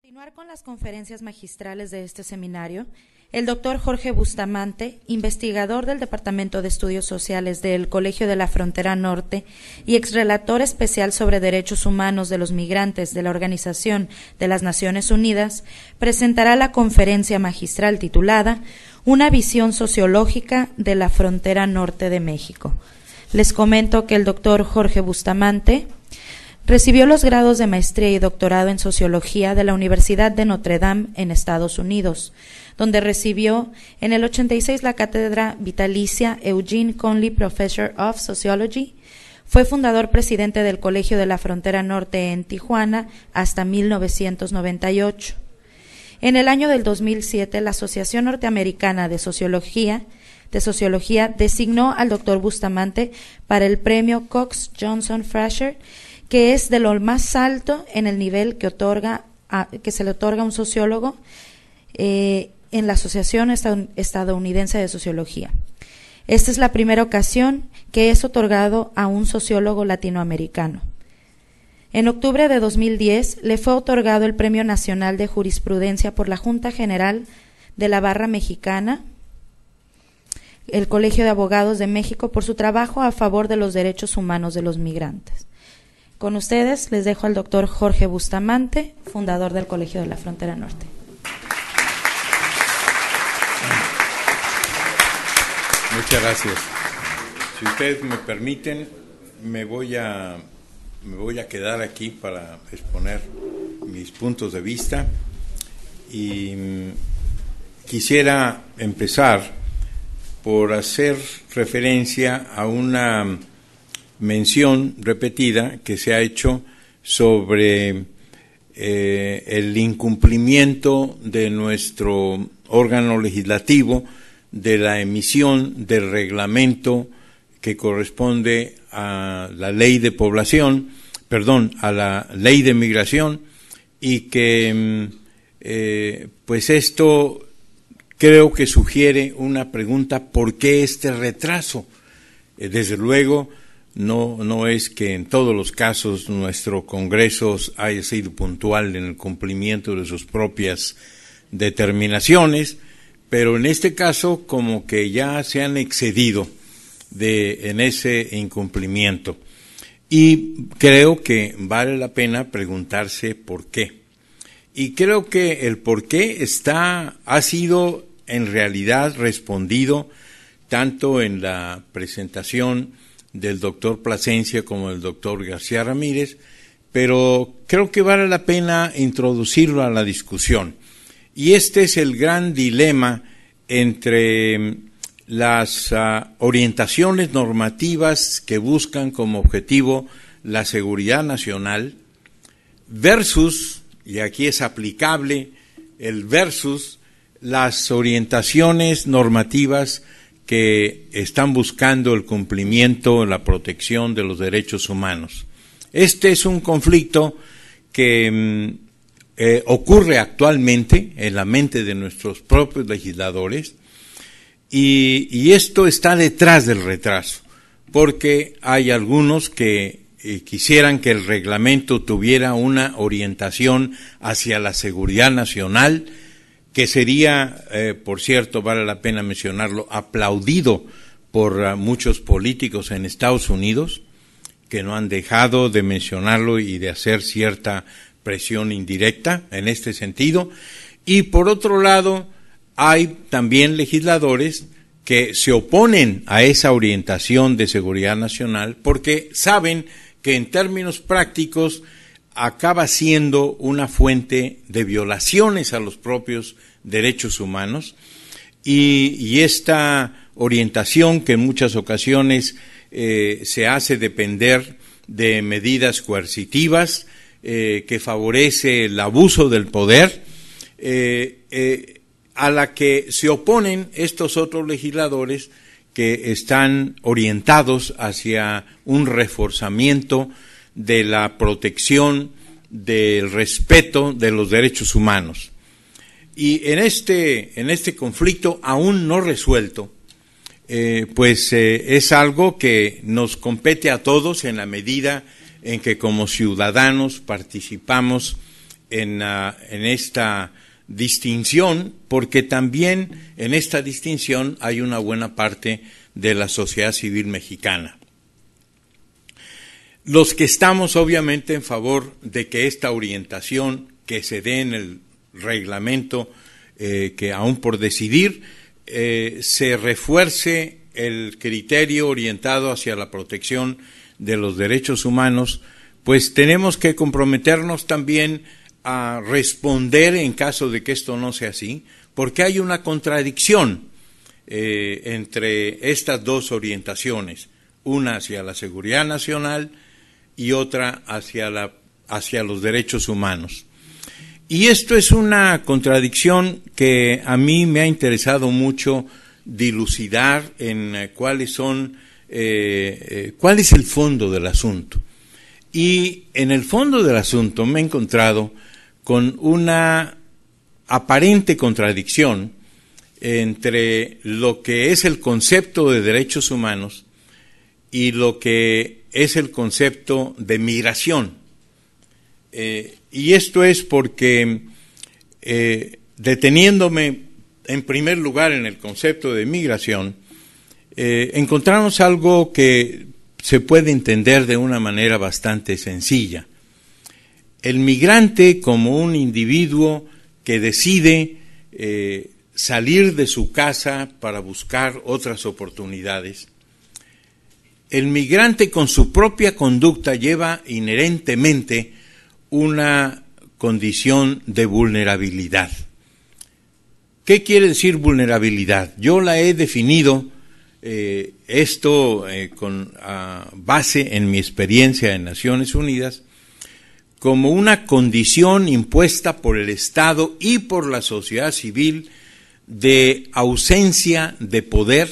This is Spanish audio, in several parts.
Continuar con las conferencias magistrales de este seminario, el doctor Jorge Bustamante, investigador del Departamento de Estudios Sociales del Colegio de la Frontera Norte y exrelator especial sobre derechos humanos de los migrantes de la Organización de las Naciones Unidas, presentará la conferencia magistral titulada Una visión sociológica de la frontera norte de México. Les comento que el doctor Jorge Bustamante recibió los grados de maestría y doctorado en Sociología de la Universidad de Notre Dame en Estados Unidos, donde recibió en el 86 la cátedra vitalicia Eugene Conley Professor of Sociology. Fue fundador presidente del Colegio de la Frontera Norte en Tijuana hasta 1998. En el año del 2007, la Asociación Norteamericana de Sociología designó al doctor Bustamante para el premio Cox Johnson Fraser, que es de lo más alto en el nivel que se le otorga a un sociólogo en la Asociación Estadounidense de Sociología. Esta es la primera ocasión que es otorgado a un sociólogo latinoamericano. En octubre de 2010 le fue otorgado el Premio Nacional de Jurisprudencia por la Junta General de la Barra Mexicana, el Colegio de Abogados de México, por su trabajo a favor de los derechos humanos de los migrantes. Con ustedes les dejo al doctor Jorge Bustamante, fundador del Colegio de la Frontera Norte. Muchas gracias. Si ustedes me permiten, me voy a quedar aquí para exponer mis puntos de vista y quisiera empezar por hacer referencia a una mención repetida que se ha hecho sobre el incumplimiento de nuestro órgano legislativo de la emisión del reglamento que corresponde a la ley de población, a la ley de migración, y que pues esto creo que sugiere una pregunta: ¿por qué este retraso? Desde luego, no es que en todos los casos nuestro Congreso haya sido puntual en el cumplimiento de sus propias determinaciones, pero en este caso como que ya se han excedido en ese incumplimiento. Y creo que vale la pena preguntarse por qué. Y creo que el por qué ha sido en realidad respondido tanto en la presentación del doctor Plasencia como del doctor García Ramírez, pero creo que vale la pena introducirlo a la discusión. Y este es el gran dilema entre las orientaciones normativas que buscan como objetivo la seguridad nacional versus, y aquí es aplicable el versus, las orientaciones normativas que están buscando el cumplimiento, la protección de los derechos humanos. Este es un conflicto que ocurre actualmente en la mente de nuestros propios legisladores y esto está detrás del retraso, porque hay algunos que quisieran que el reglamento tuviera una orientación hacia la seguridad nacional, que sería, por cierto, vale la pena mencionarlo, aplaudido por muchos políticos en Estados Unidos, que no han dejado de mencionarlo y de hacer cierta presión indirecta en este sentido. Y por otro lado, hay también legisladores que se oponen a esa orientación de seguridad nacional porque saben que en términos prácticos acaba siendo una fuente de violaciones a los propios derechos humanos y esta orientación que en muchas ocasiones se hace depender de medidas coercitivas que favorece el abuso del poder, a la que se oponen estos otros legisladores que están orientados hacia un reforzamiento de la protección, del respeto de los derechos humanos. Y en este conflicto aún no resuelto, es algo que nos compete a todos en la medida en que como ciudadanos participamos en esta distinción, porque también en esta distinción hay una buena parte de la sociedad civil mexicana. Los que estamos obviamente en favor de que esta orientación que se dé en el reglamento, que aún por decidir, se refuerce el criterio orientado hacia la protección de los derechos humanos, pues tenemos que comprometernos también a responder en caso de que esto no sea así, porque hay una contradicción entre estas dos orientaciones, una hacia la seguridad nacional y otra hacia los derechos humanos. Y esto es una contradicción que a mí me ha interesado mucho dilucidar en cuál es el fondo del asunto. Y en el fondo del asunto me he encontrado con una aparente contradicción entre lo que es el concepto de derechos humanos y lo que es el concepto de migración. Y esto es porque, deteniéndome en primer lugar en el concepto de migración, encontramos algo que se puede entender de una manera bastante sencilla. El migrante como un individuo que decide salir de su casa para buscar otras oportunidades. El migrante con su propia conducta lleva inherentemente una condición de vulnerabilidad. ¿Qué quiere decir vulnerabilidad? Yo la he definido con base en mi experiencia en Naciones Unidas como una condición impuesta por el Estado y por la sociedad civil de ausencia de poder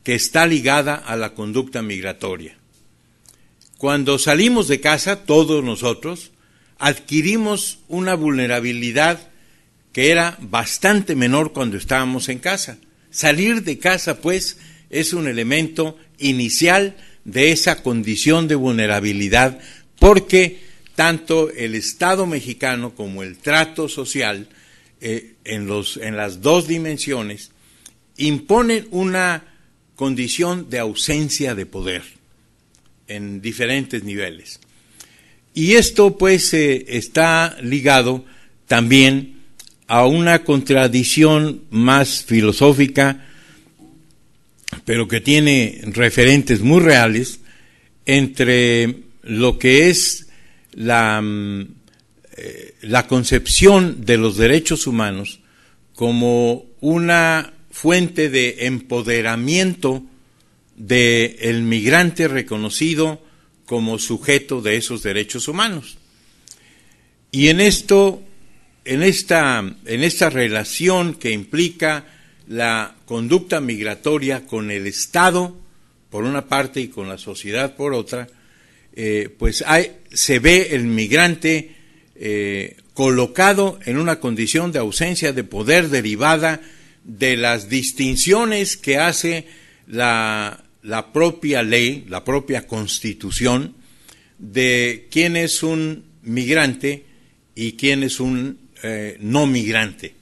que está ligada a la conducta migratoria. Cuando salimos de casa, todos nosotros adquirimos una vulnerabilidad que era bastante menor cuando estábamos en casa. Salir de casa, pues, es un elemento inicial de esa condición de vulnerabilidad, porque tanto el Estado mexicano como el trato social, en las dos dimensiones, imponen una condición de ausencia de poder en diferentes niveles. Y esto, pues, está ligado también a una contradicción más filosófica, pero que tiene referentes muy reales, entre lo que es la concepción de los derechos humanos como una fuente de empoderamiento del migrante reconocido como sujeto de esos derechos humanos. Y en esta relación que implica la conducta migratoria con el Estado, por una parte, y con la sociedad, por otra, se ve el migrante colocado en una condición de ausencia de poder derivada de las distinciones que hace la propia ley, la propia Constitución, de quién es un migrante y quién es un no migrante.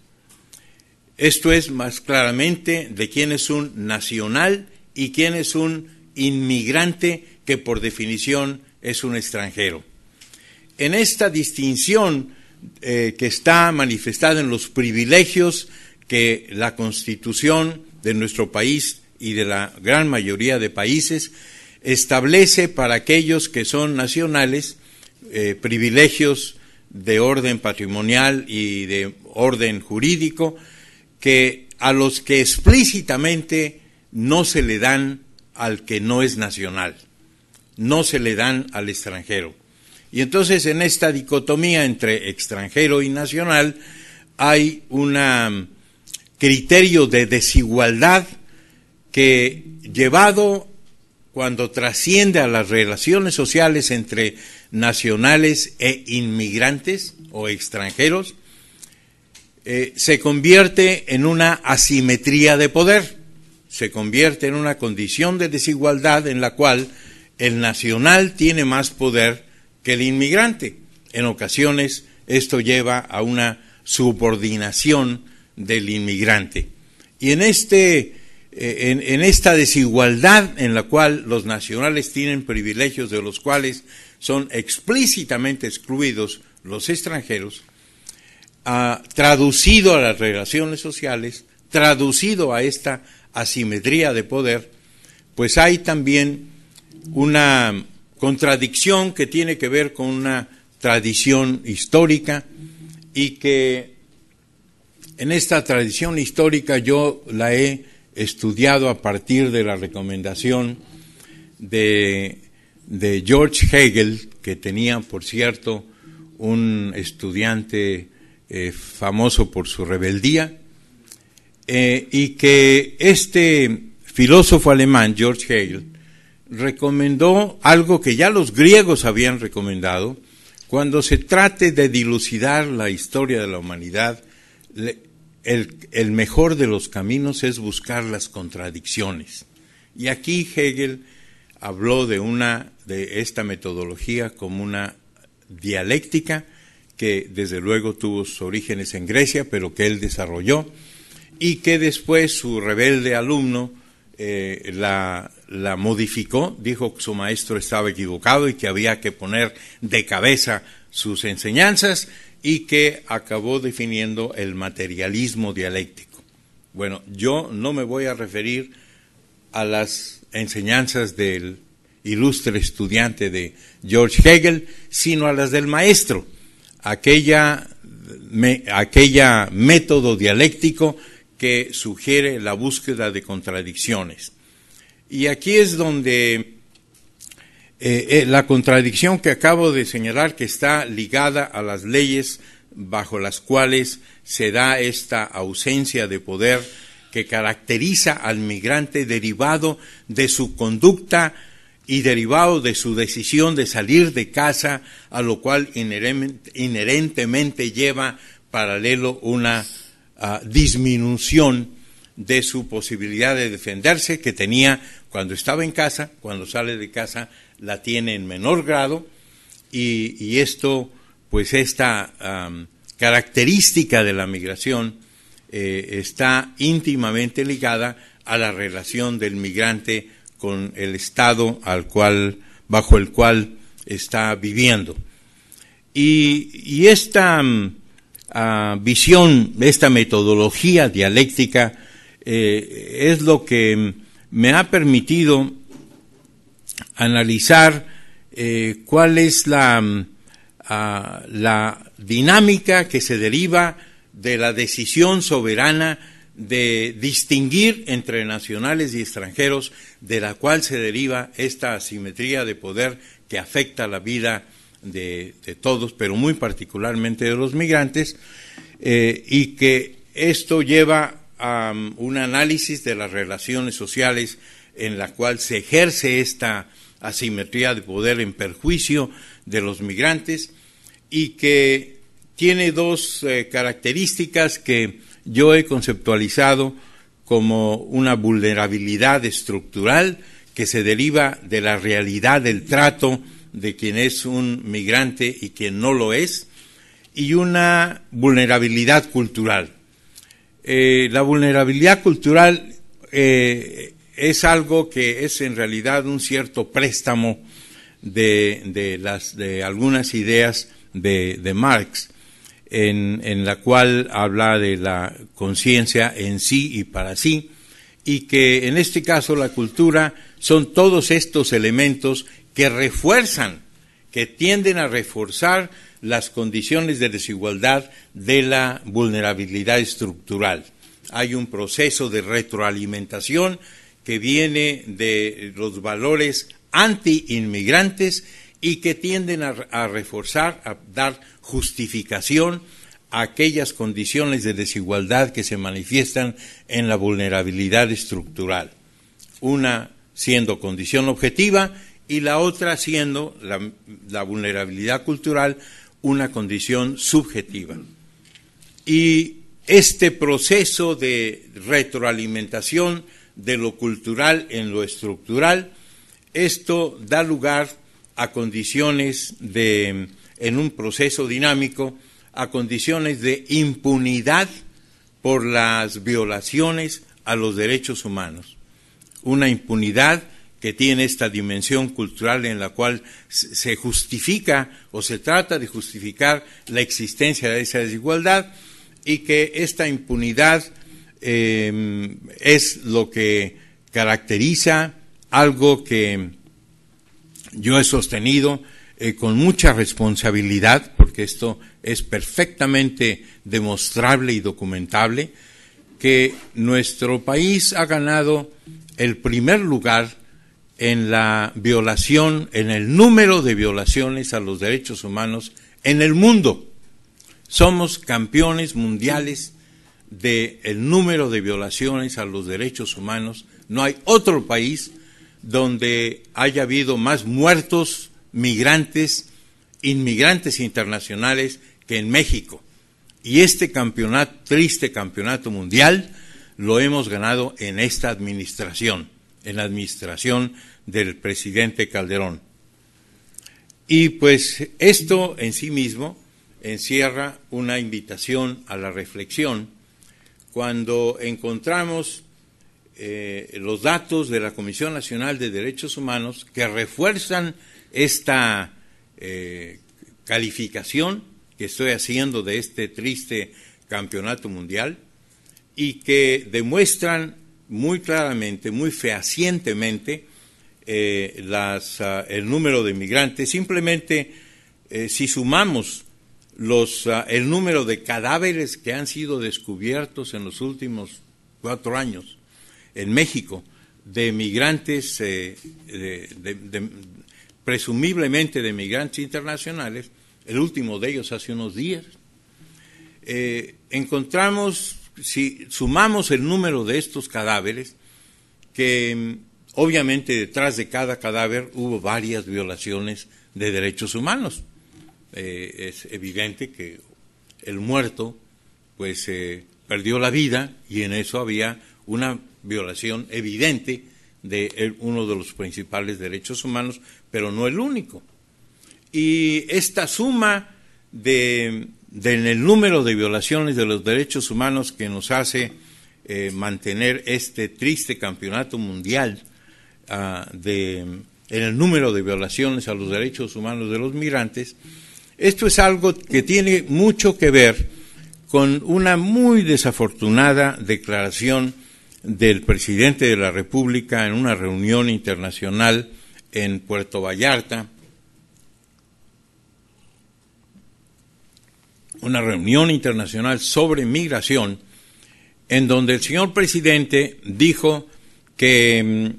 Esto es más claramente de quién es un nacional y quién es un inmigrante, que por definición es un extranjero. En esta distinción que está manifestada en los privilegios que la Constitución de nuestro país y de la gran mayoría de países establece para aquellos que son nacionales, privilegios de orden patrimonial y de orden jurídico, que a los que explícitamente no se le dan al que no es nacional, no se le dan al extranjero. Y entonces en esta dicotomía entre extranjero y nacional hay un criterio de desigualdad que, llevado cuando trasciende a las relaciones sociales entre nacionales e inmigrantes o extranjeros, se convierte en una asimetría de poder, se convierte en una condición de desigualdad en la cual el nacional tiene más poder que el inmigrante. En ocasiones esto lleva a una subordinación del inmigrante. Y en esta desigualdad en la cual los nacionales tienen privilegios de los cuales son explícitamente excluidos los extranjeros, traducido a las relaciones sociales, traducido a esta asimetría de poder, pues hay también una contradicción que tiene que ver con una tradición histórica, y que en esta tradición histórica yo la he estudiado a partir de la recomendación de George Hegel, que tenía, por cierto, un estudiante famoso por su rebeldía, y que este filósofo alemán, George Hegel, recomendó algo que ya los griegos habían recomendado. Cuando se trate de dilucidar la historia de la humanidad, el mejor de los caminos es buscar las contradicciones. Y aquí Hegel habló de esta metodología como una dialéctica que desde luego tuvo sus orígenes en Grecia, pero que él desarrolló, y que después su rebelde alumno la modificó, dijo que su maestro estaba equivocado y que había que poner de cabeza sus enseñanzas, y que acabó definiendo el materialismo dialéctico. Bueno, yo no me voy a referir a las enseñanzas del ilustre estudiante de George Hegel, sino a las del maestro, aquella método dialéctico que sugiere la búsqueda de contradicciones. Y aquí es donde la contradicción que acabo de señalar, que está ligada a las leyes bajo las cuales se da esta ausencia de poder que caracteriza al migrante, derivado de su conducta y derivado de su decisión de salir de casa, a lo cual inherentemente lleva paralelo una disminución de su posibilidad de defenderse, que tenía cuando estaba en casa. Cuando sale de casa la tiene en menor grado, y esto, pues esta característica de la migración está íntimamente ligada a la relación del migrante con el estado bajo el cual está viviendo. Y esta visión, esta metodología dialéctica es lo que me ha permitido analizar cuál es la dinámica que se deriva de la decisión soberana de distinguir entre nacionales y extranjeros, de la cual se deriva esta asimetría de poder que afecta la vida de todos, pero muy particularmente de los migrantes, y que esto lleva a un análisis de las relaciones sociales en la cual se ejerce esta asimetría de poder en perjuicio de los migrantes, y que tiene dos características que yo he conceptualizado como una vulnerabilidad estructural que se deriva de la realidad del trato de quien es un migrante y quien no lo es, y una vulnerabilidad cultural. La vulnerabilidad cultural es algo que es en realidad un cierto préstamo de algunas ideas de Marx, en la cual habla de la conciencia en sí y para sí, y que en este caso la cultura son todos estos elementos que refuerzan, que tienden a reforzar las condiciones de desigualdad de la vulnerabilidad estructural. Hay un proceso de retroalimentación que viene de los valores anti-inmigrantes y que tienden a reforzar, a dar justificación a aquellas condiciones de desigualdad que se manifiestan en la vulnerabilidad estructural. Una siendo condición objetiva y la otra siendo la vulnerabilidad cultural una condición subjetiva. Y este proceso de retroalimentación de lo cultural en lo estructural, esto da lugar a condiciones en un proceso dinámico, a condiciones de impunidad por las violaciones a los derechos humanos. Una impunidad que tiene esta dimensión cultural en la cual se justifica o se trata de justificar la existencia de esa desigualdad, y que esta impunidad es lo que caracteriza algo que yo he sostenido con mucha responsabilidad, porque esto es perfectamente demostrable y documentable, que nuestro país ha ganado el primer lugar en la violación, en el número de violaciones a los derechos humanos en el mundo. Somos campeones mundiales del número de violaciones a los derechos humanos. No hay otro país donde haya habido más muertos migrantes, inmigrantes internacionales que en México. Y este campeonato, triste campeonato mundial, lo hemos ganado en esta administración, en la administración del presidente Calderón. Y pues esto en sí mismo encierra una invitación a la reflexión cuando encontramos los datos de la Comisión Nacional de Derechos Humanos que refuerzan esta calificación que estoy haciendo de este triste campeonato mundial, y que demuestran muy claramente, muy fehacientemente el número de migrantes. Simplemente si sumamos el número de cadáveres que han sido descubiertos en los últimos 4 años en México, de migrantes, presumiblemente de migrantes internacionales, el último de ellos hace unos días, encontramos, si sumamos el número de estos cadáveres, que obviamente detrás de cada cadáver hubo varias violaciones de derechos humanos. Es evidente que el muerto pues perdió la vida, y en eso había una violación evidente de uno de los principales derechos humanos, pero no el único. Y esta suma en el número de violaciones de los derechos humanos que nos hace mantener este triste campeonato mundial en el número de violaciones a los derechos humanos de los migrantes, esto es algo que tiene mucho que ver con una muy desafortunada declaración del presidente de la República en una reunión internacional en Puerto Vallarta, una reunión internacional sobre migración, en donde el señor presidente dijo que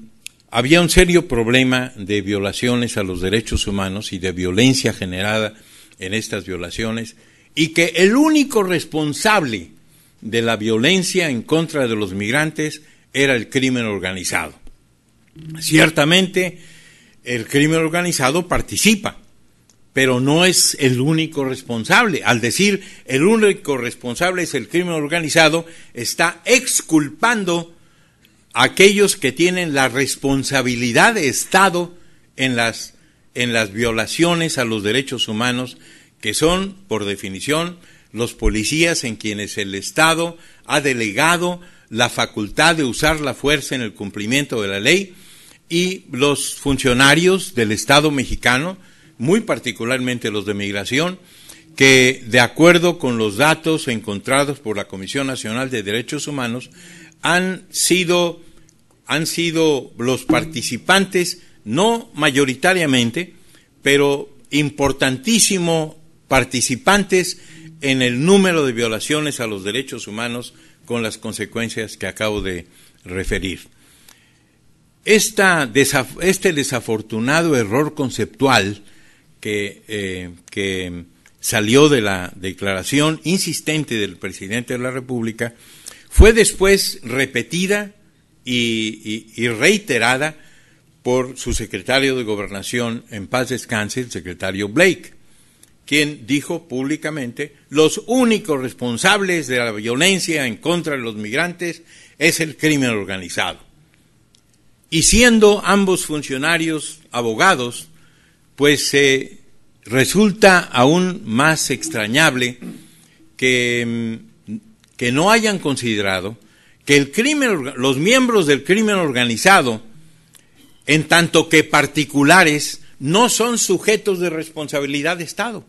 había un serio problema de violaciones a los derechos humanos y de violencia generada en estas violaciones, y que el único responsable de la violencia en contra de los migrantes era el crimen organizado. Ciertamente, el crimen organizado participa, pero no es el único responsable. Al decir el único responsable es el crimen organizado, está exculpando a aquellos que tienen la responsabilidad de Estado en las violaciones a los derechos humanos, que son, por definición, los policías en quienes el Estado ha delegado la facultad de usar la fuerza en el cumplimiento de la ley, y los funcionarios del Estado mexicano, muy particularmente los de migración, que de acuerdo con los datos encontrados por la Comisión Nacional de Derechos Humanos, han sido los participantes, no mayoritariamente, pero importantísimo participantes en el número de violaciones a los derechos humanos, con las consecuencias que acabo de referir. Este desafortunado error conceptual que salió de la declaración insistente del presidente de la República fue después repetida y reiterada por su secretario de Gobernación, en paz descanse, el secretario Blake, quien dijo públicamente: los únicos responsables de la violencia en contra de los migrantes es el crimen organizado. Y siendo ambos funcionarios abogados, pues resulta aún más extrañable que no hayan considerado que el crimen, los miembros del crimen organizado, en tanto que particulares, no son sujetos de responsabilidad de Estado.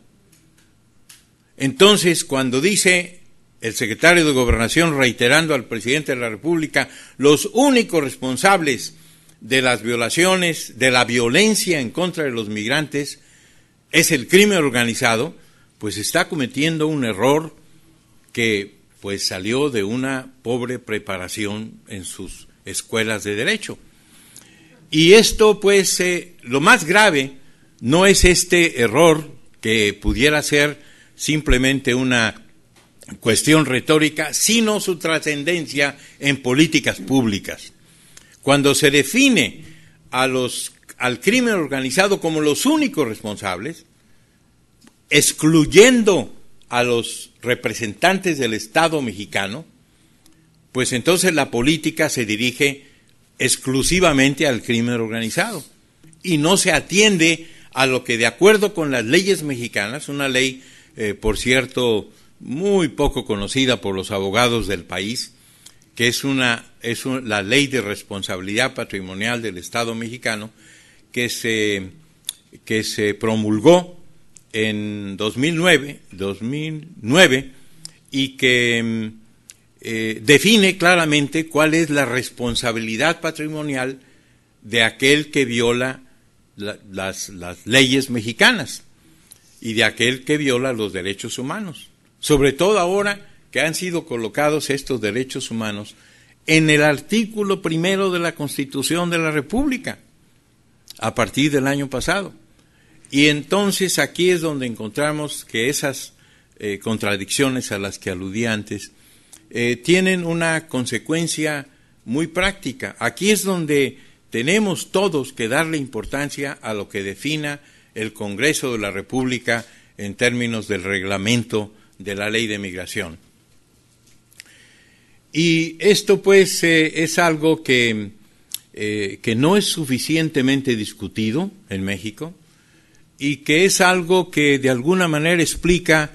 Entonces, cuando dice el secretario de Gobernación, reiterando al presidente de la República, los únicos responsables de las violaciones, de la violencia en contra de los migrantes, es el crimen organizado, pues está cometiendo un error que pues salió de una pobre preparación en sus escuelas de derecho. Y esto pues lo más grave no es este error que pudiera ser simplemente una cuestión retórica, sino su trascendencia en políticas públicas. Cuando se define al crimen organizado como los únicos responsables, excluyendo a los representantes del Estado mexicano, pues entonces la política se dirige exclusivamente al crimen organizado y no se atiende a lo que, de acuerdo con las leyes mexicanas, una ley, por cierto, muy poco conocida por los abogados del país, que es la ley de responsabilidad patrimonial del Estado mexicano, que se promulgó en 2009 y que define claramente cuál es la responsabilidad patrimonial de aquel que viola las leyes mexicanas y de aquel que viola los derechos humanos, sobre todo ahora que han sido colocados estos derechos humanos en el artículo 1 de la Constitución de la República, a partir del año pasado. Y entonces aquí es donde encontramos que esas contradicciones a las que aludí antes tienen una consecuencia muy práctica. Aquí es donde tenemos todos que darle importancia a lo que defina el Congreso de la República en términos del reglamento de la Ley de Migración. Y esto pues es algo que no es suficientemente discutido en México y que es algo que de alguna manera explica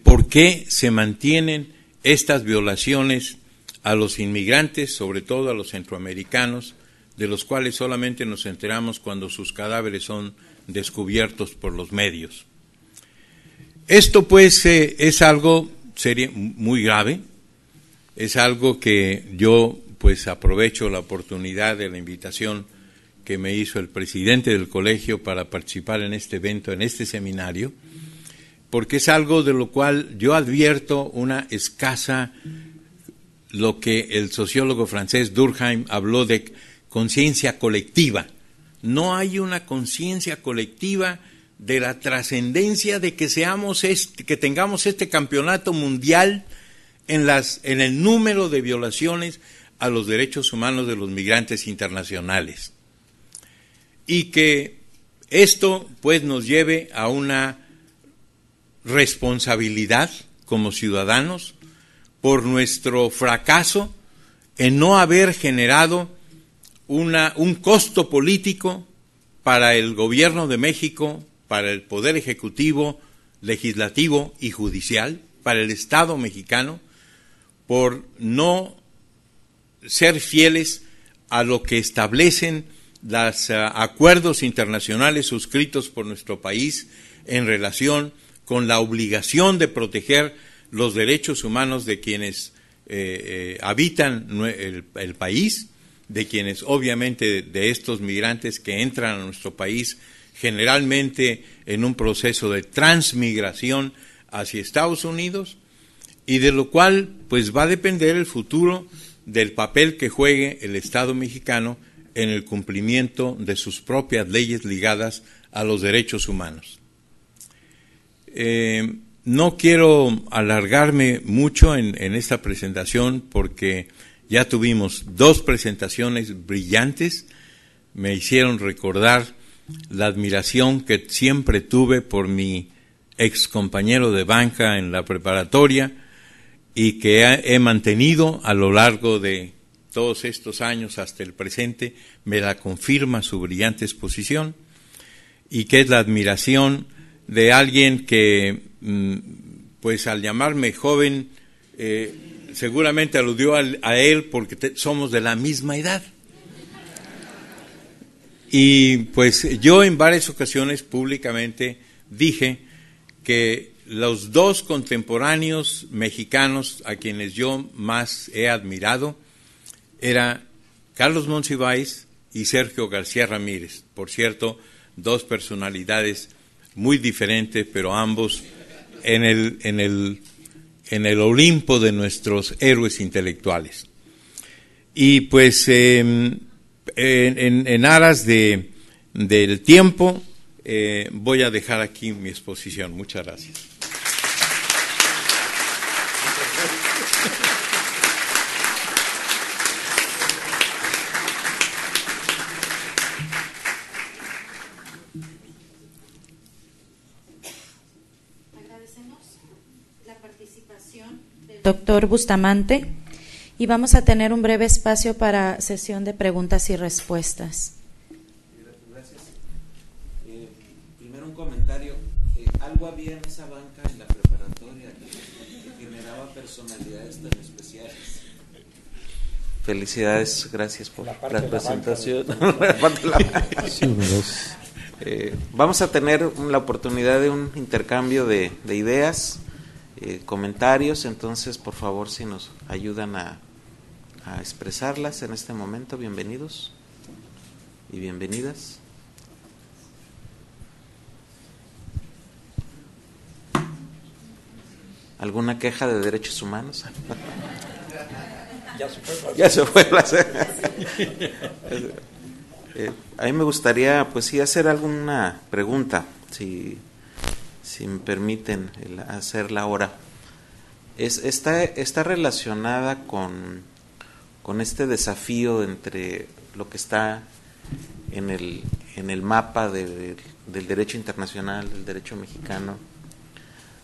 por qué se mantienen estas violaciones a los inmigrantes, sobre todo a los centroamericanos, de los cuales solamente nos enteramos cuando sus cadáveres son descubiertos por los medios. Esto pues es algo muy grave, es algo que yo pues aprovecho la oportunidad de la invitación que me hizo el presidente del colegio para participar en este evento, en este seminario, porque es algo de lo cual yo advierto una escasa, lo que el sociólogo francés Durkheim habló de conciencia colectiva. No hay una conciencia colectiva de la trascendencia de que que tengamos este campeonato mundial en el número de violaciones a los derechos humanos de los migrantes internacionales. Y que esto pues nos lleve a una responsabilidad como ciudadanos por nuestro fracaso en no haber generado un costo político para el gobierno de México, para el Poder Ejecutivo, Legislativo y Judicial, para el Estado mexicano, por no ser fieles a lo que establecen los acuerdos internacionales suscritos por nuestro país en relación con la obligación de proteger los derechos humanos de quienes habitan el país, de quienes obviamente de estos migrantes que entran a nuestro país generalmente en un proceso de transmigración hacia Estados Unidos, y de lo cual pues va a depender el futuro del papel que juegue el Estado mexicano en el cumplimiento de sus propias leyes ligadas a los derechos humanos. No quiero alargarme mucho en esta presentación porque ya tuvimos 2 presentaciones brillantes, me hicieron recordar la admiración que siempre tuve por mi ex compañero de banca en la preparatoria y que he mantenido a lo largo de todos estos años hasta el presente, me la confirma su brillante exposición, y que es la admiración de alguien que pues al llamarme joven, seguramente aludió a él porque somos de la misma edad. Y pues yo en varias ocasiones públicamente dije que los dos contemporáneos mexicanos a quienes yo más he admirado era Carlos Monsiváis y Sergio García Ramírez. Por cierto, dos personalidades muy diferentes, pero ambos en el Olimpo de nuestros héroes intelectuales. Y pues en aras del tiempo, voy a dejar aquí mi exposición. Muchas gracias. Agradecemos la participación del doctor Bustamante y vamos a tener un breve espacio para sesión de preguntas y respuestas. Gracias. Primero un comentario. Algo había en esa banca en la preparatoria que generaba personalidades tan especiales. Felicidades, gracias por la presentación. Vamos a tener la oportunidad de un intercambio de ideas, comentarios, entonces por favor si nos ayudan a expresarlas en este momento, bienvenidos y bienvenidas. ¿Alguna queja de derechos humanos? Ya se fue la a mí me gustaría, pues sí, hacer alguna pregunta, si me permiten hacerla ahora. Está relacionada con este desafío entre lo que está en el mapa del derecho internacional, del derecho mexicano,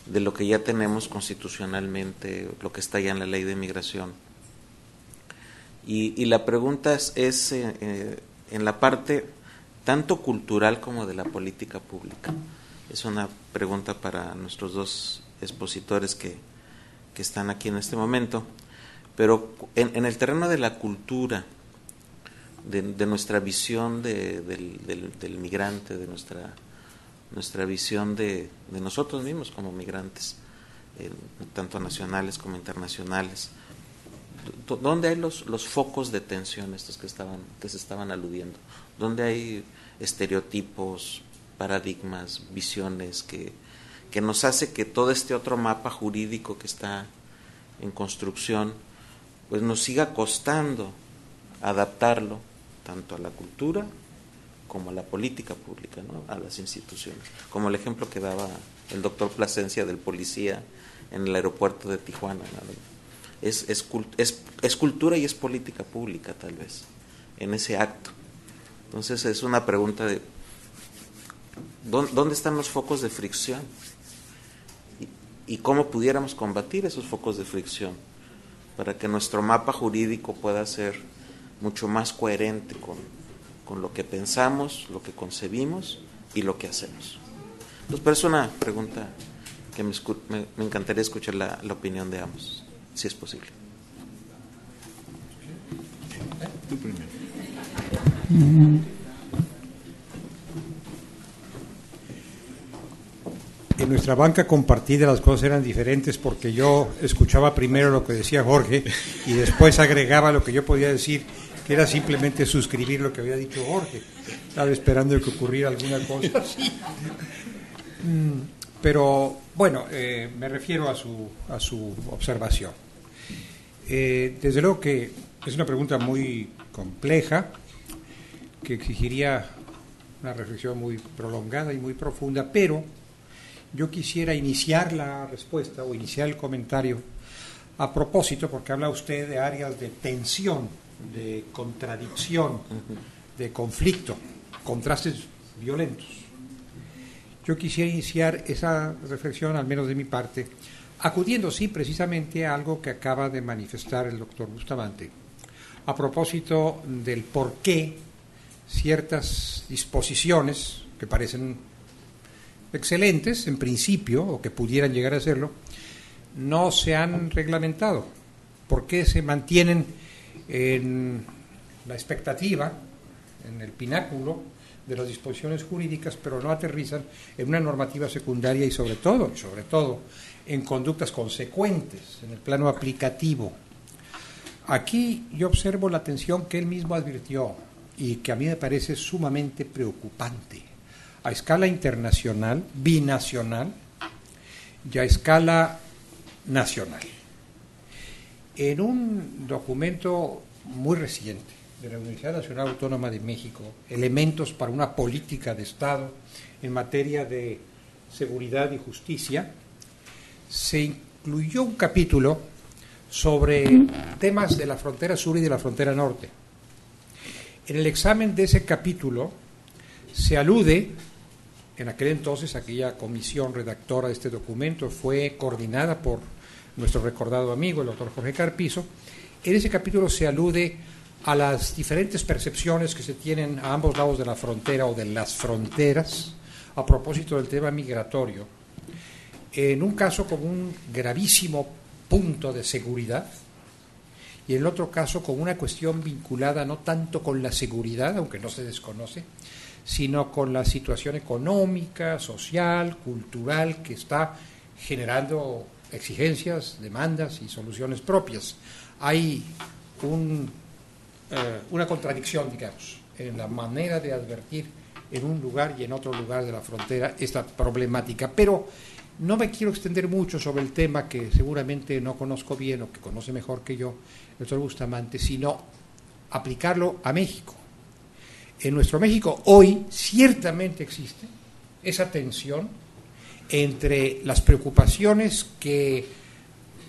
de lo que ya tenemos constitucionalmente, lo que está ya en la ley de migración. Y la pregunta es en la parte tanto cultural como de la política pública. Es una pregunta para nuestros dos expositores que están aquí en este momento, pero en el terreno de la cultura, de nuestra visión del migrante, de nuestra visión de nosotros mismos como migrantes, tanto nacionales como internacionales, ¿dónde hay los focos de tensión estos que se estaban aludiendo? ¿Dónde hay estereotipos, paradigmas, visiones que nos hace que todo este otro mapa jurídico que está en construcción, pues nos siga costando adaptarlo tanto a la cultura como a la política pública, ¿no? A las instituciones? Como el ejemplo que daba el doctor Plasencia del policía en el aeropuerto de Tijuana, ¿no? Es cultura y es política pública, tal vez, en ese acto. Entonces es una pregunta de ¿dónde están los focos de fricción? Y cómo pudiéramos combatir esos focos de fricción para que nuestro mapa jurídico pueda ser mucho más coherente con lo que pensamos, lo que concebimos y lo que hacemos. Entonces, pero es una pregunta que me encantaría escuchar la opinión de ambos, si es posible. Tú primero. En nuestra banca compartida las cosas eran diferentes porque yo escuchaba primero lo que decía Jorge y después agregaba lo que yo podía decir, que era simplemente suscribir lo que había dicho Jorge. Estaba esperando que ocurriera alguna cosa. Pero bueno, me refiero a su observación. Desde luego que es una pregunta muy compleja que exigiría una reflexión muy prolongada y muy profunda, pero yo quisiera iniciar la respuesta o iniciar el comentario a propósito, porque habla usted de áreas de tensión, de contradicción, de conflicto, contrastes violentos. Yo quisiera iniciar esa reflexión, al menos de mi parte, acudiendo, sí, precisamente a algo que acaba de manifestar el doctor Bustamante, a propósito del por qué ciertas disposiciones que parecen excelentes en principio, o que pudieran llegar a serlo, no se han reglamentado? ¿Por qué se mantienen en la expectativa, en el pináculo de las disposiciones jurídicas, pero no aterrizan en una normativa secundaria y sobre todo, en conductas consecuentes, en el plano aplicativo? Aquí yo observo la tensión que él mismo advirtió y que a mí me parece sumamente preocupante, a escala internacional, binacional y a escala nacional. En un documento muy reciente de la Universidad Nacional Autónoma de México, Elementos para una política de Estado en materia de seguridad y justicia, se incluyó un capítulo sobre temas de la frontera sur y de la frontera norte. En el examen de ese capítulo se alude, en aquel entonces aquella comisión redactora de este documento fue coordinada por nuestro recordado amigo, el doctor Jorge Carpizo. En ese capítulo se alude a las diferentes percepciones que se tienen a ambos lados de la frontera o de las fronteras a propósito del tema migratorio. En un caso como un gravísimo punto de seguridad y en el otro caso como una cuestión vinculada no tanto con la seguridad, aunque no se desconoce, sino con la situación económica, social, cultural que está generando exigencias, demandas y soluciones propias. Hay una contradicción, digamos, en la manera de advertir en un lugar y en otro lugar de la frontera esta problemática, pero no me quiero extender mucho sobre el tema que seguramente no conozco bien o que conoce mejor que yo el doctor Bustamante, sino aplicarlo a México. En nuestro México hoy ciertamente existe esa tensión entre las preocupaciones que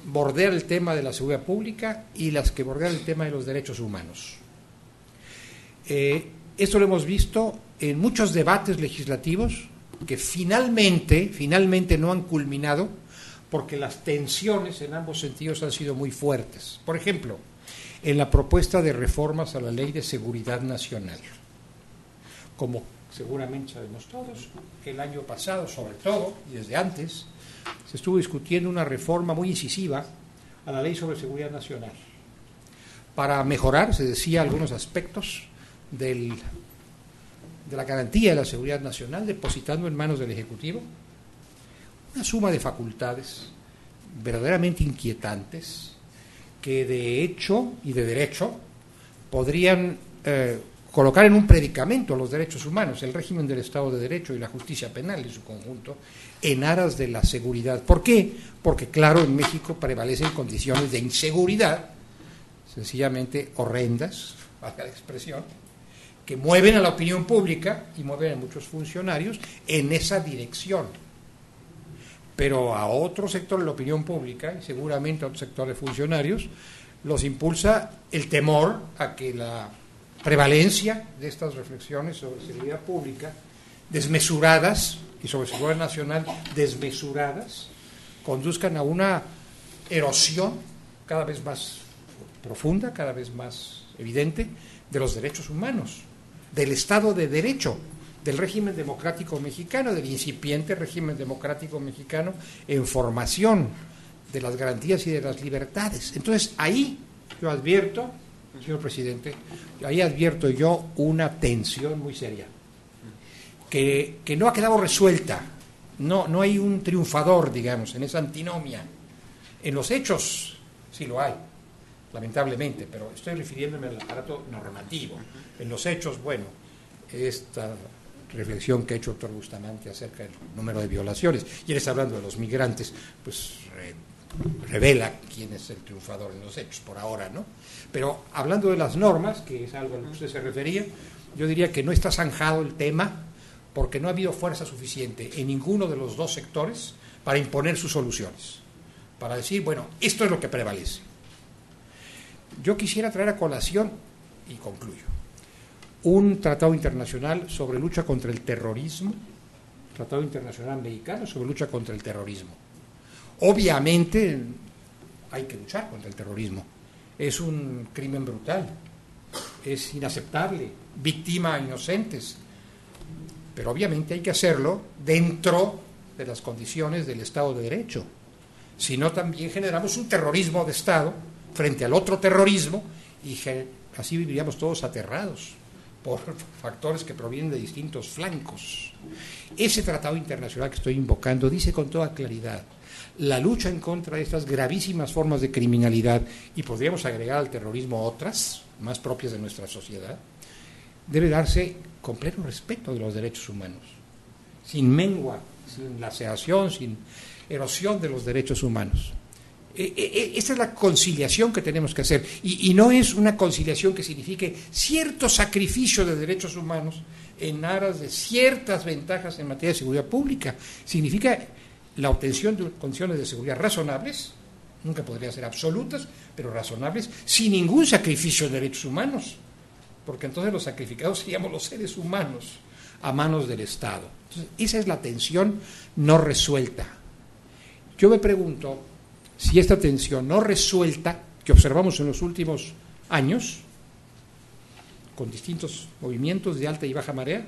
bordean el tema de la seguridad pública y las que bordean el tema de los derechos humanos. Esto lo hemos visto en muchos debates legislativos que finalmente no han culminado porque las tensiones en ambos sentidos han sido muy fuertes. Por ejemplo, en la propuesta de reformas a la Ley de Seguridad Nacional. Como seguramente sabemos todos, el año pasado, sobre todo, y desde antes, se estuvo discutiendo una reforma muy incisiva a la Ley sobre Seguridad Nacional para mejorar, se decía, algunos aspectos de la garantía de la seguridad nacional, depositando en manos del Ejecutivo una suma de facultades verdaderamente inquietantes que de hecho y de derecho podrían colocar en un predicamento los derechos humanos, el régimen del Estado de Derecho y la justicia penal en su conjunto, en aras de la seguridad. ¿Por qué? Porque, claro, en México prevalecen condiciones de inseguridad, sencillamente horrendas, valga la expresión, que mueven a la opinión pública y mueven a muchos funcionarios en esa dirección. Pero a otro sector de la opinión pública, y seguramente a otro sector de funcionarios, los impulsa el temor a que la prevalencia de estas reflexiones sobre seguridad pública, desmesuradas, y sobre seguridad nacional desmesuradas, conduzcan a una erosión cada vez más profunda, cada vez más evidente, de los derechos humanos, del Estado de Derecho, del régimen democrático mexicano, del incipiente régimen democrático mexicano en formación, de las garantías y de las libertades. Entonces, ahí yo advierto, señor presidente, ahí advierto yo una tensión muy seria, que no ha quedado resuelta, no hay un triunfador, digamos, en esa antinomia. En los hechos sí lo hay, lamentablemente, pero estoy refiriéndome al aparato normativo. En los hechos, bueno, esta reflexión que ha hecho el doctor Bustamante acerca del número de violaciones, y él está hablando de los migrantes, pues revela quién es el triunfador en los hechos, por ahora, ¿no? Pero hablando de las normas, que es algo a lo que usted se refería, yo diría que no está zanjado el tema porque no ha habido fuerza suficiente en ninguno de los dos sectores para imponer sus soluciones, para decir, bueno, esto es lo que prevalece. Yo quisiera traer a colación, y concluyo, un tratado internacional sobre lucha contra el terrorismo, tratado internacional mexicano sobre lucha contra el terrorismo. Obviamente hay que luchar contra el terrorismo, es un crimen brutal, es inaceptable, victima a inocentes, pero obviamente hay que hacerlo dentro de las condiciones del Estado de Derecho, sino también generamos un terrorismo de Estado frente al otro terrorismo, y así viviríamos todos aterrados por factores que provienen de distintos flancos. Ese tratado internacional que estoy invocando dice con toda claridad: la lucha en contra de estas gravísimas formas de criminalidad, y podríamos agregar al terrorismo otras más propias de nuestra sociedad, debe darse con pleno respeto de los derechos humanos, sin mengua, sin laceración, sin erosión de los derechos humanos. Esta es la conciliación que tenemos que hacer, y no es una conciliación que signifique cierto sacrificio de derechos humanos en aras de ciertas ventajas en materia de seguridad pública. Significa la obtención de condiciones de seguridad razonables, nunca podrían ser absolutas, pero razonables, sin ningún sacrificio de derechos humanos, porque entonces los sacrificados seríamos los seres humanos a manos del Estado. Entonces, esa es la tensión no resuelta. Yo me pregunto si esta tensión no resuelta, que observamos en los últimos años, con distintos movimientos de alta y baja marea,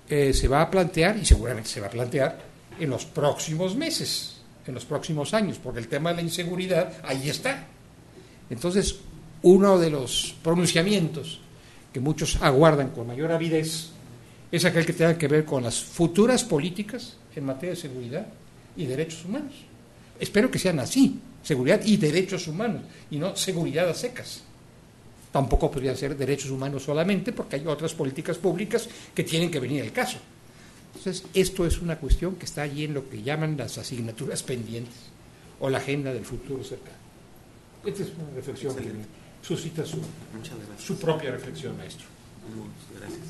se va a plantear, y seguramente se va a plantear, en los próximos meses, en los próximos años, porque el tema de la inseguridad ahí está. Entonces, uno de los pronunciamientos que muchos aguardan con mayor avidez es aquel que tenga que ver con las futuras políticas en materia de seguridad y derechos humanos. Espero que sean así, seguridad y derechos humanos, y no seguridad a secas. Tampoco podría ser derechos humanos solamente, porque hay otras políticas públicas que tienen que venir al caso. Entonces, esto es una cuestión que está allí en lo que llaman las asignaturas pendientes o la agenda del futuro cercano. Esta es una reflexión que suscita su propia reflexión, maestro. Gracias.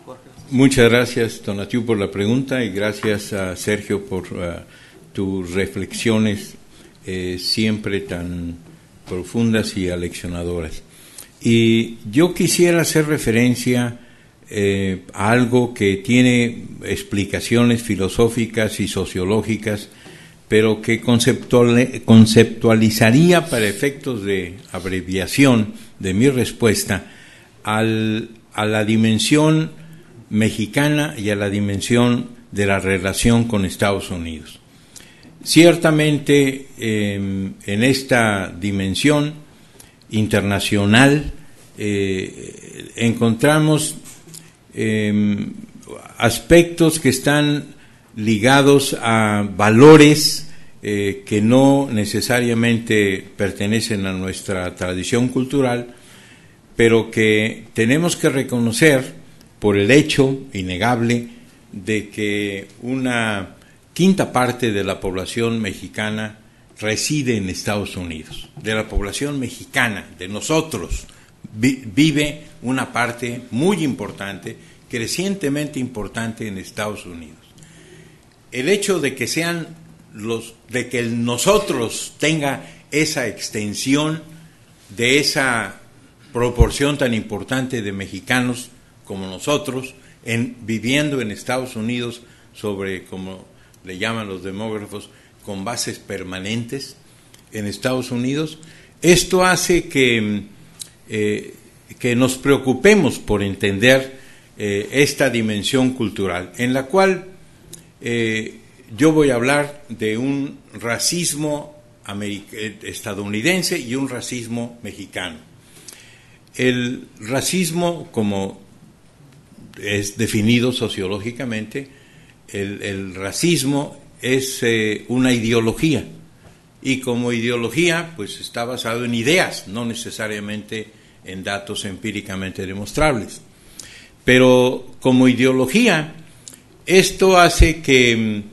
Jorge. Muchas gracias, Tonatiuh, por la pregunta, y gracias a Sergio por tus reflexiones siempre tan profundas y aleccionadoras. Y yo quisiera hacer referencia a algo que tiene explicaciones filosóficas y sociológicas, pero que conceptualizaría para efectos de abreviación de mi respuesta a la dimensión mexicana y a la dimensión de la relación con Estados Unidos. Ciertamente, en esta dimensión internacional encontramos aspectos que están ligados a valores que no necesariamente pertenecen a nuestra tradición cultural, pero que tenemos que reconocer por el hecho innegable de que una quinta parte de la población mexicana reside en Estados Unidos. De la población mexicana, de nosotros, vive una parte muy importante, crecientemente importante en Estados Unidos. El hecho de que de que nosotros tenga esa extensión de esa proporción tan importante de mexicanos como nosotros viviendo en Estados Unidos sobre, como le llaman los demógrafos, con bases permanentes en Estados Unidos, esto hace que nos preocupemos por entender esta dimensión cultural, en la cual yo voy a hablar de un racismo estadounidense y un racismo mexicano. El racismo, como es definido sociológicamente, el racismo es una ideología, y como ideología pues está basado en ideas, no necesariamente en datos empíricamente demostrables. Pero como ideología, esto hace que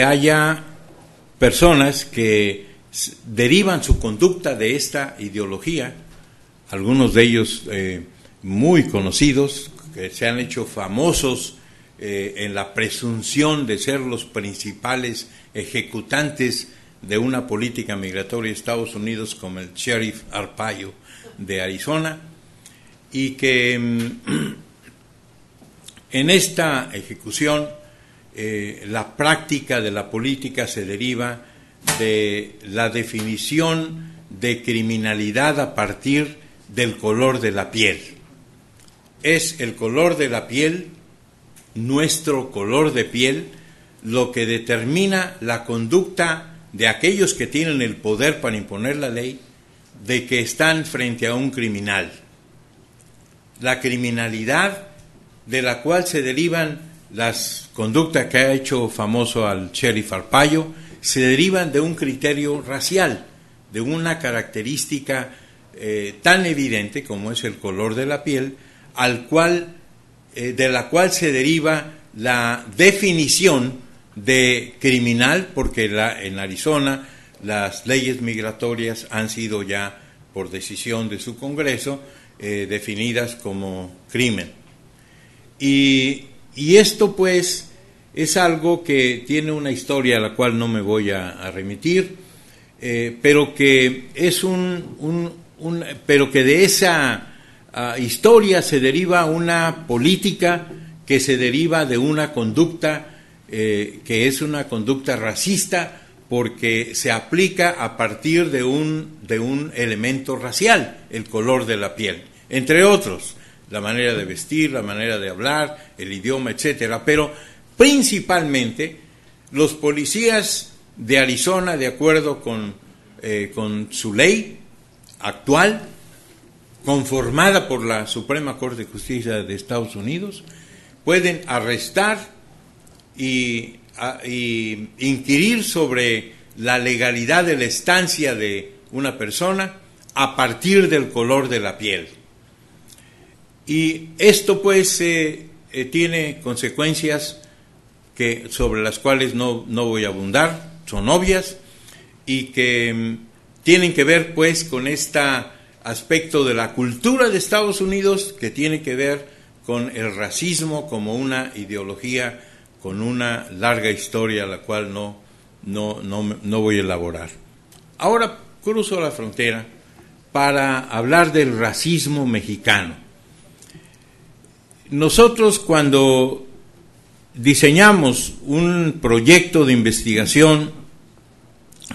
haya personas que derivan su conducta de esta ideología, algunos de ellos muy conocidos, que se han hecho famosos en la presunción de ser los principales ejecutantes de una política migratoria de Estados Unidos, como el sheriff Arpaio de Arizona, y que en esta ejecución la práctica de la política se deriva de la definición de criminalidad a partir del color de la piel. Es el color de la piel, nuestro color de piel, lo que determina la conducta de aquellos que tienen el poder para imponer la ley, de que están frente a un criminal. La criminalidad de la cual se derivan las conductas que ha hecho famoso al sheriff Arpaio, se derivan de un criterio racial, de una característica tan evidente como es el color de la piel, de la cual se deriva la definición de criminal, porque en Arizona las leyes migratorias han sido ya, por decisión de su Congreso, definidas como crimen. Y esto pues es algo que tiene una historia a la cual no me voy a remitir, pero que es pero que de esa historia se deriva una política que se deriva de una conducta que es una conducta racista, porque se aplica a partir de un elemento racial, el color de la piel, entre otros, la manera de vestir, la manera de hablar, el idioma, etcétera. Pero principalmente los policías de Arizona, de acuerdo con su ley actual, conformada por la Suprema Corte de Justicia de Estados Unidos, pueden arrestar y inquirir sobre la legalidad de la estancia de una persona a partir del color de la piel. Y esto pues tiene consecuencias sobre las cuales no voy a abundar, son obvias, y que tienen que ver pues con este aspecto de la cultura de Estados Unidos, que tiene que ver con el racismo como una ideología con una larga historia, la cual no voy a elaborar. Ahora cruzo la frontera para hablar del racismo mexicano. Nosotros, cuando diseñamos un proyecto de investigación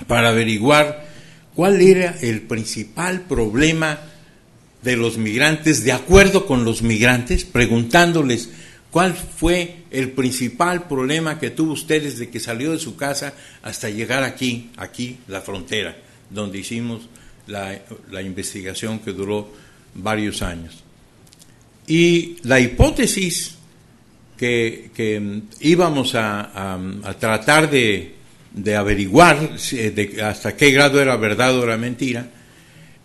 para averiguar cuál era el principal problema de los migrantes, de acuerdo con los migrantes, preguntándoles cuál fue el principal problema que tuvo usted desde que salió de su casa hasta llegar aquí, la frontera, donde hicimos la investigación que duró varios años. Y la hipótesis que íbamos a tratar de averiguar hasta qué grado era verdad o era mentira,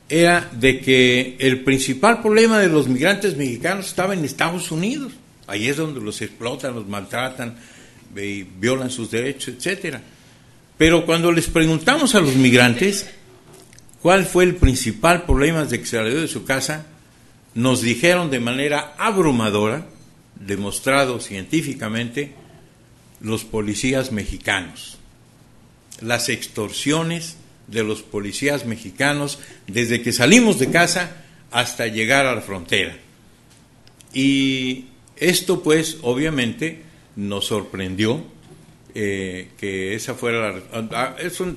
era de que el principal problema de los migrantes mexicanos estaba en Estados Unidos. Ahí es donde los explotan, los maltratan, y violan sus derechos, etcétera. Pero cuando les preguntamos a los migrantes cuál fue el principal problema desde que salió de su casa, nos dijeron de manera abrumadora, demostrado científicamente, los policías mexicanos. Las extorsiones de los policías mexicanos desde que salimos de casa hasta llegar a la frontera. Y esto pues obviamente nos sorprendió que esa fuera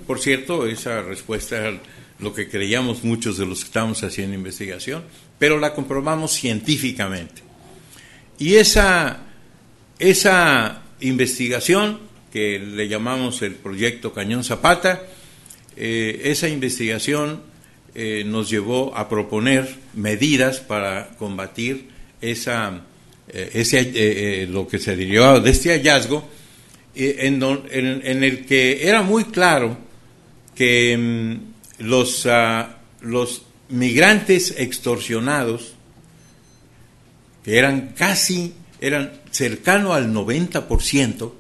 por cierto, esa respuesta era lo que creíamos muchos de los que estábamos haciendo investigación, pero la comprobamos científicamente. Y esa investigación, que le llamamos el proyecto Cañón Zapata, esa investigación nos llevó a proponer medidas para combatir lo que se derivaba de este hallazgo, en el que era muy claro que los migrantes extorsionados, que eran cercano al 90%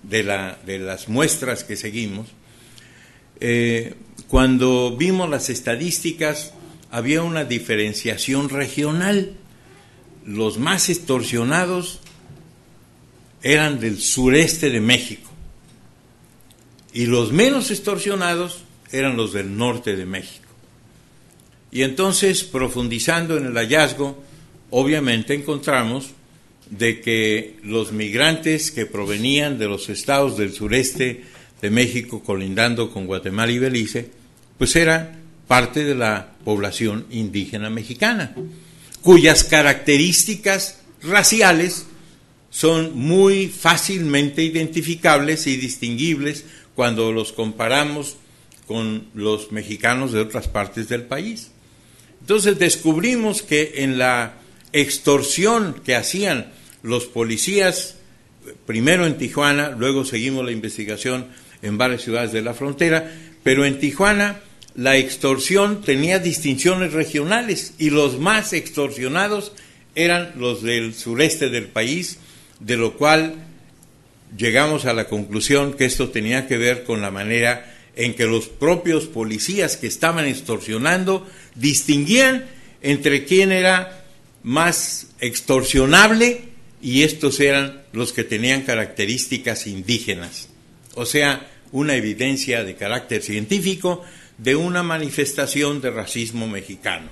de las muestras que seguimos, cuando vimos las estadísticas había una diferenciación regional. Los más extorsionados eran del sureste de México y los menos extorsionados eran los del norte de México. Y entonces, profundizando en el hallazgo, obviamente encontramos de que los migrantes que provenían de los estados del sureste de México, colindando con Guatemala y Belice, pues era parte de la población indígena mexicana, cuyas características raciales son muy fácilmente identificables y distinguibles cuando los comparamos con los mexicanos de otras partes del país. Entonces descubrimos que en la extorsión que hacían los policías, primero en Tijuana, luego seguimos la investigación en varias ciudades de la frontera, pero en Tijuana la extorsión tenía distinciones regionales y los más extorsionados eran los del sureste del país, de lo cual llegamos a la conclusión que esto tenía que ver con la manera en que los propios policías que estaban extorsionando distinguían entre quién era más extorsionable, y estos eran los que tenían características indígenas. O sea, una evidencia de carácter científico de una manifestación de racismo mexicano.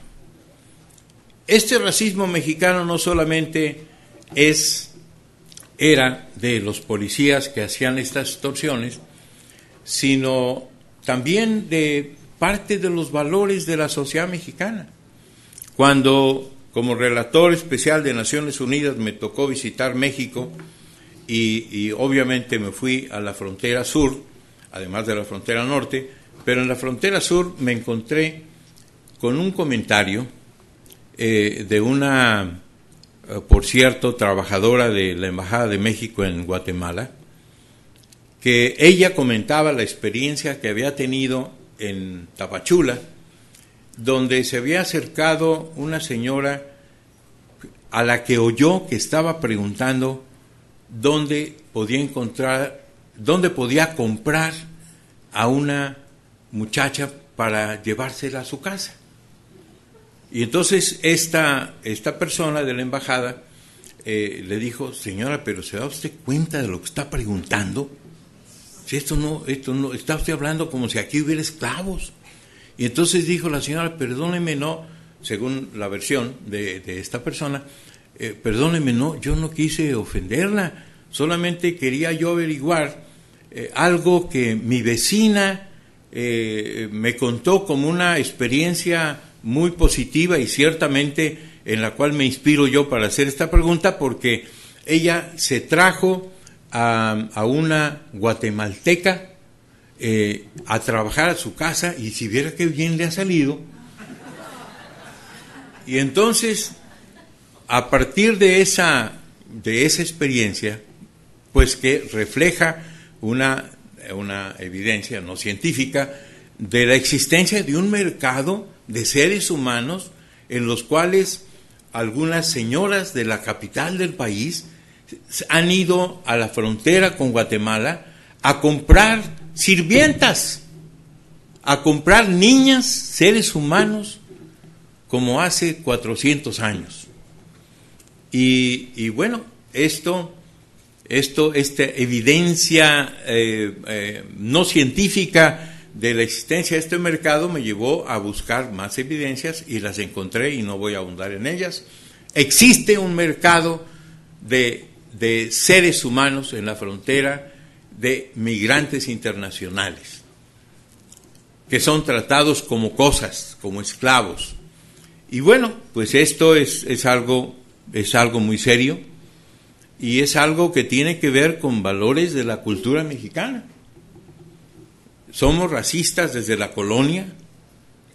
Este racismo mexicano no solamente era de los policías que hacían estas extorsiones, sino también de parte de los valores de la sociedad mexicana. Cuando, como relator especial de Naciones Unidas, me tocó visitar México y obviamente me fui a la frontera sur, además de la frontera norte, pero en la frontera sur me encontré con un comentario de una, por cierto, trabajadora de la Embajada de México en Guatemala, que ella comentaba la experiencia que había tenido en Tapachula, donde se había acercado una señora a la que oyó que estaba preguntando dónde podía comprar a una muchacha para llevársela a su casa. Y entonces esta persona de la embajada le dijo: señora, pero ¿se da usted cuenta de lo que está preguntando? Si esto no, está usted hablando como si aquí hubiera esclavos. Y entonces dijo la señora: perdóneme, no, según la versión de esta persona, perdóneme, no, yo no quise ofenderla, solamente quería yo averiguar algo que mi vecina me contó como una experiencia muy positiva y ciertamente en la cual me inspiro yo para hacer esta pregunta, porque ella se trajo a una guatemalteca a trabajar a su casa, y si viera qué bien le ha salido. Y entonces, a partir de esa experiencia, pues que refleja una evidencia no científica de la existencia de un mercado de seres humanos en los cuales algunas señoras de la capital del país han ido a la frontera con Guatemala a comprar sirvientas, a comprar niñas, seres humanos, como hace 400 años. Y bueno, esta evidencia no científica de la existencia de este mercado me llevó a buscar más evidencias y las encontré, y no voy a ahondar en ellas. Existe un mercado de seres humanos en la frontera, de migrantes internacionales, que son tratados como cosas, como esclavos. Y bueno, pues esto es algo muy serio, y es algo que tiene que ver con valores de la cultura mexicana. Somos racistas desde la colonia,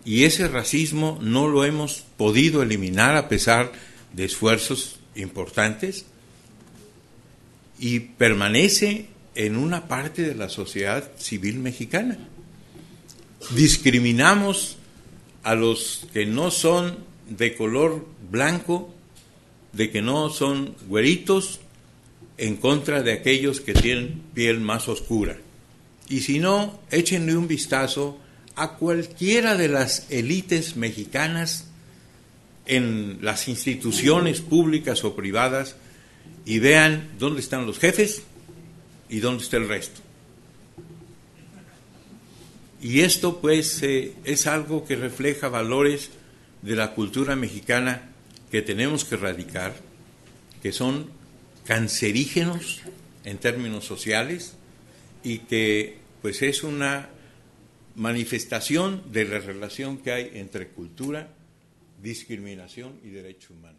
y ese racismo no lo hemos podido eliminar a pesar de esfuerzos importantes, y permanece en una parte de la sociedad civil mexicana. Discriminamos a los que no son de color blanco, de que no son güeritos, en contra de aquellos que tienen piel más oscura. Y si no, échenle un vistazo a cualquiera de las élites mexicanas en las instituciones públicas o privadas y vean dónde están los jefes y dónde está el resto. Y esto pues es algo que refleja valores de la cultura mexicana que tenemos que erradicar, que son cancerígenos en términos sociales, y que pues es una manifestación de la relación que hay entre cultura, discriminación y derechos humanos.